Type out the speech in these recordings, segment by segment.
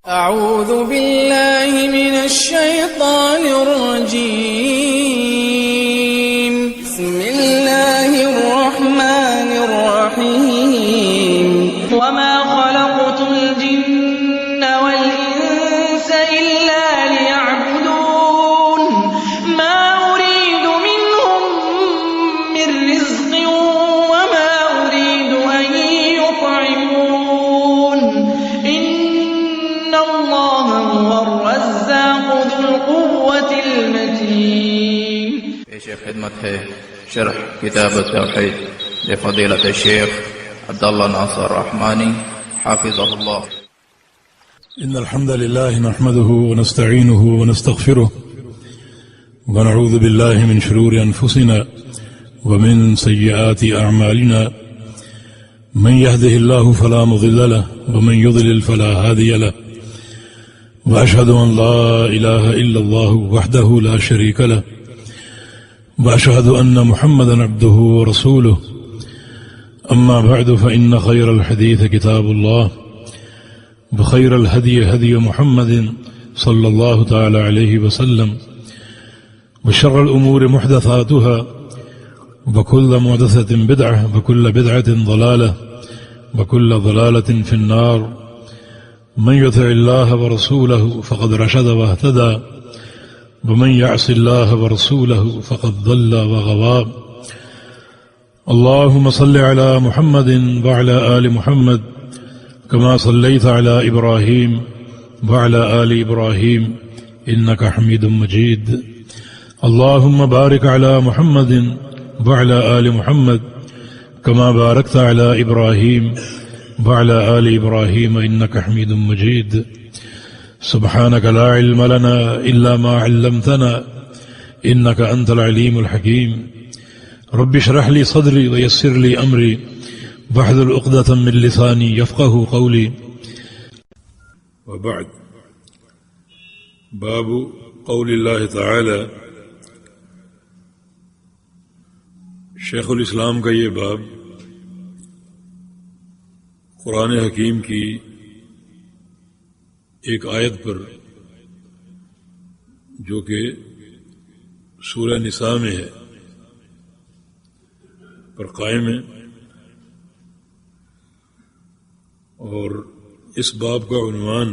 أعوذ بالله من الشيطان الرجيم. بسم الله الرحمن الرحيم. وما خلقت الجن والإنس إلا ليعبدون ما أريد منهم من رزق وما أريد أن يطعمون إن الله هو الرزاق ذو القوة المتين. پیش خدمت ہے شرح کتاب التوحید لفضیلۃ الشیخ عبداللہ ناصر رحمانی حافظہ اللہ. إن الحمد لله نحمده ونستعينه ونستغفره ونعوذ بالله من شرور أنفسنا ومن سيئات أعمالنا من يهده الله فلا مضل له ومن يضلل فلا هادي له وأشهد أن لا إله إلا الله وحده لا شريك له وأشهد أن محمدا عبده ورسوله. أما بعد فإن خير الحديث كتاب الله وخير الهدي هدي محمد صلى الله تعالى عليه وسلم وشر الأمور محدثاتها وكل محدثة بدعة وكل بدعة ضلالة وكل ضلالة في النار. من يطع الله ورسوله فقد رشد واهتدى ومن يعص الله ورسوله فقد ضل وغوى. اللهم صل على محمد وعلى آل محمد كما صليت على إبراهيم وعلى آل إبراهيم إنك حميد مجيد. اللهم بارك على محمد وعلى آل محمد كما باركت على إبراهيم وعلى آل إبراهيم إنك حميد مجيد. سبحانك لا علم لنا إلا ما علمتنا إنك أنت العليم الحكيم. رب اشرح لي صدري ويسر لي أمري واحلل عقدة من لساني يفقهوا قولي. وبعد. باب قول الله تعالى. شیخ الاسلام کا یہ باب قرآن حکیم کی ایک آیت پر جو کہ سورہ نساء میں ہے پر قائم ہے، اور اس باب کا عنوان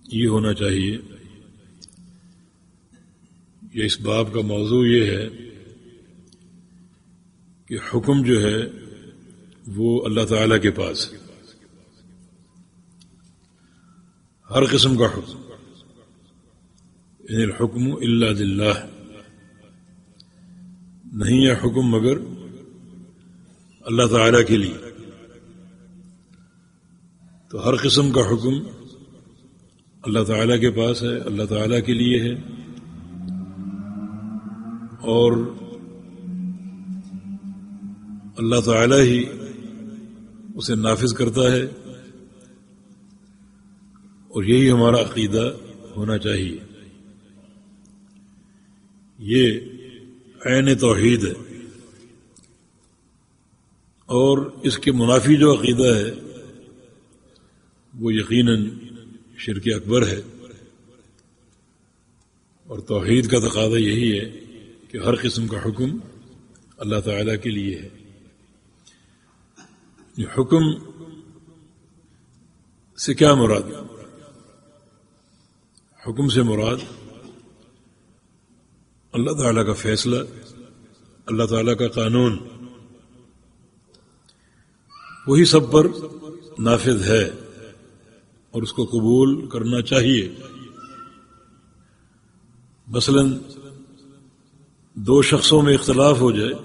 یہ ہونا چاہیے، یا اس باب کا موضوع یہ ہے کہ حکم جو ہے وہ اللہ تعالیٰ کے پاس ہے، ہر قسم کا حکم. ان الحکم الا للہ، نہیں ہے حکم مگر اللہ تعالیٰ کے لیے. تو ہر قسم کا حکم اللہ تعالیٰ کے پاس ہے، اللہ تعالیٰ کے لیے ہے، اور اللہ تعالیٰ ہی اسے نافذ کرتا ہے، اور یہی ہمارا عقیدہ ہونا چاہیے. یہ عین توحید ہے، اور اس کے منافی جو عقیدہ ہے وہ یقیناً شرک اکبر ہے. اور توحید کا تقاضا یہی ہے کہ ہر قسم کا حکم اللہ تعالیٰ کے لیے ہے. یہ حکم سے کیا مراد؟ حکم سے مراد اللہ تعالیٰ کا فیصلہ، اللہ تعالیٰ کا قانون، وہی سب پر نافذ ہے اور اس کو قبول کرنا چاہیے. مثلا دو شخصوں میں اختلاف ہو جائے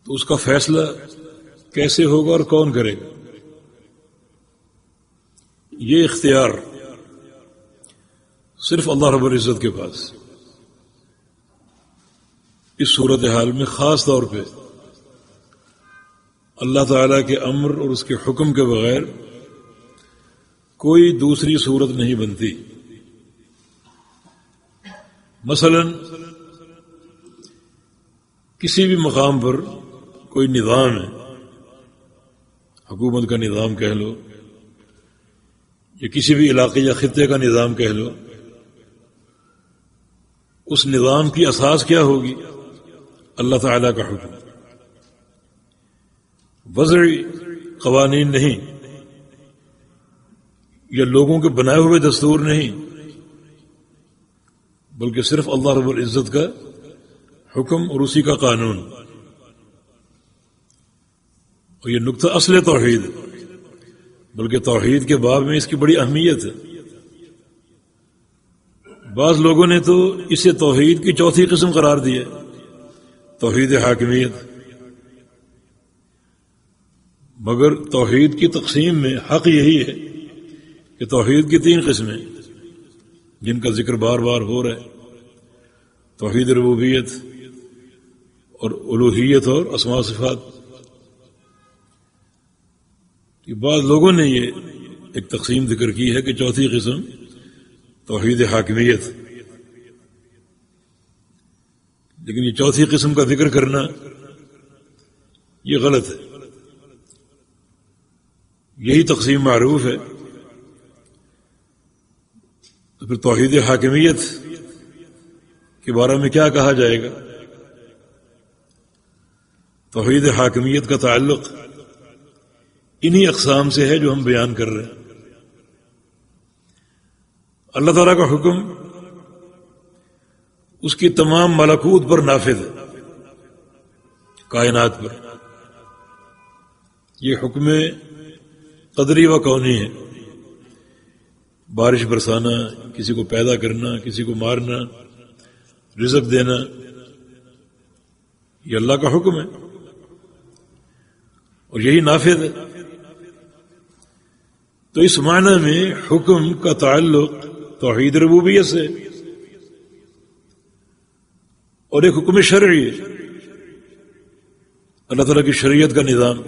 تو اس کا فیصلہ کیسے ہوگا اور کون کرے گا؟ یہ اختیار صرف اللہ رب العزت کے پاس. اس صورتحال میں خاص طور پہ اللہ تعالیٰ کے امر اور اس کے حکم کے بغیر کوئی دوسری صورت نہیں بنتی. مثلا کسی بھی مقام پر کوئی نظام ہے، حکومت کا نظام کہہ لو یا کسی بھی علاقے یا خطے کا نظام کہہ لو، اس نظام کی اساس کیا ہوگی؟ اللہ تعالیٰ کا حکم، وضعی قوانین نہیں، یا لوگوں کے بنائے ہوئے دستور نہیں، بلکہ صرف اللہ رب العزت کا حکم اور اسی کا قانون۔ اور یہ نقطہ اصل توحید، بلکہ توحید کے باب میں اس کی بڑی اہمیت ہے۔ بعض لوگوں نے تو اسے توحید کی چوتھی قسم قرار دی ہے، توحید حاکمیت، مگر توحید کی تقسیم میں حق یہی ہے کہ توحید کی 3 قسمیں جن کا ذکر بار بار ہو رہا ہے، توحید ربوبیت اور الوہیت اور اسماء و صفات۔ بعض لوگوں نے یہ ایک تقسیم ذکر کی ہے کہ چوتھی قسم توحید حاکمیت، لیکن یہ چوتھی قسم کا ذکر کرنا یہ غلط ہے۔ یہی تقسیم معروف ہے، تو پھر توحید حاکمیت کے بارے میں کیا کہا جائے گا؟ توحید حاکمیت کا تعلق انہی اقسام سے ہے جو ہم بیان کر رہے ہیں۔ اللہ تعالیٰ کا حکم اس کی تمام ملکوت پر نافذ ہے، کائنات پر۔ یہ حکم قدری و کونی ہے، بارش برسانا، کسی کو پیدا کرنا، کسی کو مارنا، رزق دینا، یہ اللہ کا حکم ہے اور یہی نافذ ہے۔ تو اس معنی میں حکم کا تعلق توحید ربوبیت سے، اور ایک حکم شرعی ہے، اللہ تعالیٰ کی شریعت کا نظام۔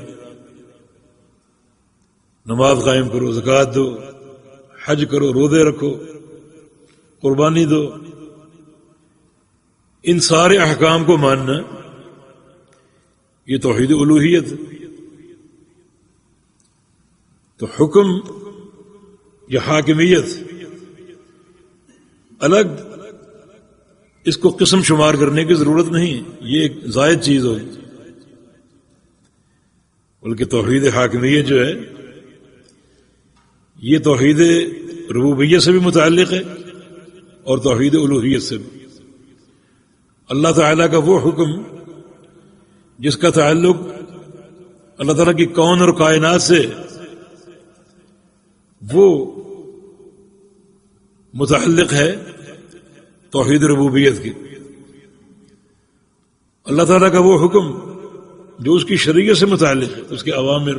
نماز قائم کرو، زکوٰۃ دو، حج کرو، روزے رکھو، قربانی دو، ان سارے احکام کو ماننا یہ توحید الوہیت ہے۔ تو حکم یا حاکمیت الگ اس کو قسم شمار کرنے کی ضرورت نہیں، یہ ایک زائد چیز ہوگی، بلکہ توحید حاکمیت جو ہے یہ توحید ربوبیت سے بھی متعلق ہے اور توحید الوہیت سے بھی۔ اللہ تعالیٰ کا وہ حکم جس کا تعلق اللہ تعالیٰ کی کون اور کائنات سے، وہ متعلق ہے توحید ربوبیت کی۔ اللہ تعالیٰ کا وہ حکم جو اس کی شریعت سے متعلق ہے، اس کے اوامر،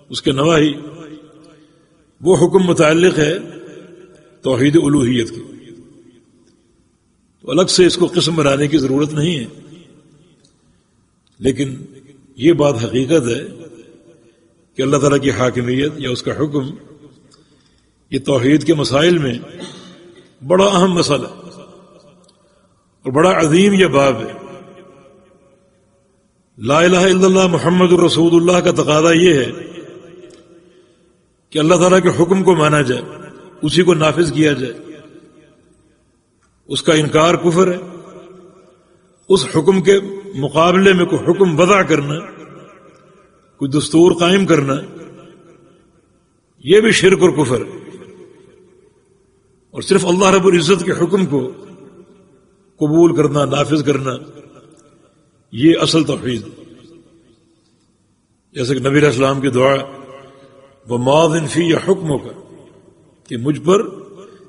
اس کے نواہی، وہ حکم متعلق ہے توحید الوہیت کی۔ تو الگ سے اس کو قسم بنانے کی ضرورت نہیں ہے، لیکن یہ بات حقیقت ہے کہ اللہ تعالیٰ کی حاکمیت یا اس کا حکم یہ توحید کے مسائل میں بڑا اہم مسئلہ اور بڑا عظیم یہ باب ہے۔ لا الہ الا اللہ محمد الرسول اللہ کا تقاضا یہ ہے کہ اللہ تعالیٰ کے حکم کو مانا جائے، اسی کو نافذ کیا جائے۔ اس کا انکار کفر ہے، اس حکم کے مقابلے میں کوئی حکم وضع کرنا، کوئی دستور قائم کرنا، یہ بھی شرک اور کفر ہے۔ اور صرف اللہ رب العزت کے حکم کو قبول کرنا، نافذ کرنا، یہ اصل توحید۔ جیسے کہ نبی علیہ السلام کی دعا وَمَاضٍ فِيَّ حُکْمُکَ، کہ مجھ پر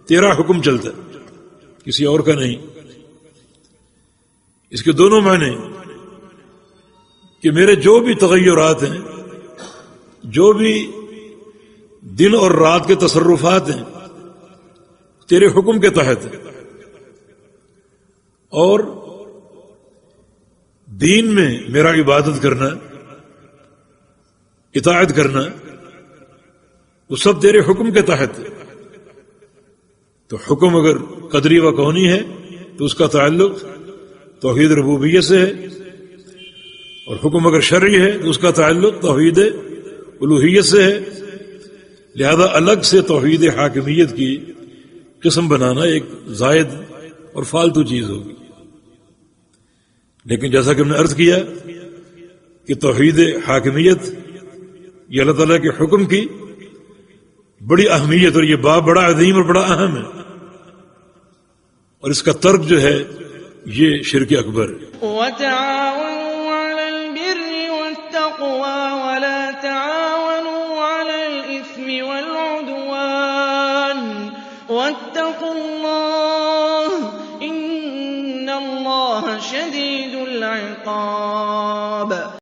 تیرا حکم چلتا ہے، کسی اور کا نہیں۔ اس کے دونوں معنی کہ میرے جو بھی تغیرات ہیں، جو بھی دن اور رات کے تصرفات ہیں، تیرے حکم کے تحت ہے، اور دین میں میرا عبادت کرنا، اطاعت کرنا، وہ سب تیرے حکم کے تحت ہے۔ تو حکم اگر قدری و کونی ہے تو اس کا تعلق توحید ربوبیت سے ہے، اور حکم اگر شرعی ہے تو اس کا تعلق توحید الوہیت سے ہے، لہذا الگ سے توحید حاکمیت کی قسم بنانا ایک زائد اور فالتو چیز ہوگی۔ لیکن جیسا کہ ہم نے عرض کیا کہ توحید حاکمیت یہ اللہ تعالیٰ کے حکم کی بڑی اہمیت، اور یہ باب بڑا عظیم اور بڑا اہم ہے، اور اس کا ترک جو ہے یہ شرک اکبر ہے۔ وتعاونوا على البر والتقوى ولا تعاونوا على الإثم والعدوان واتقوا الله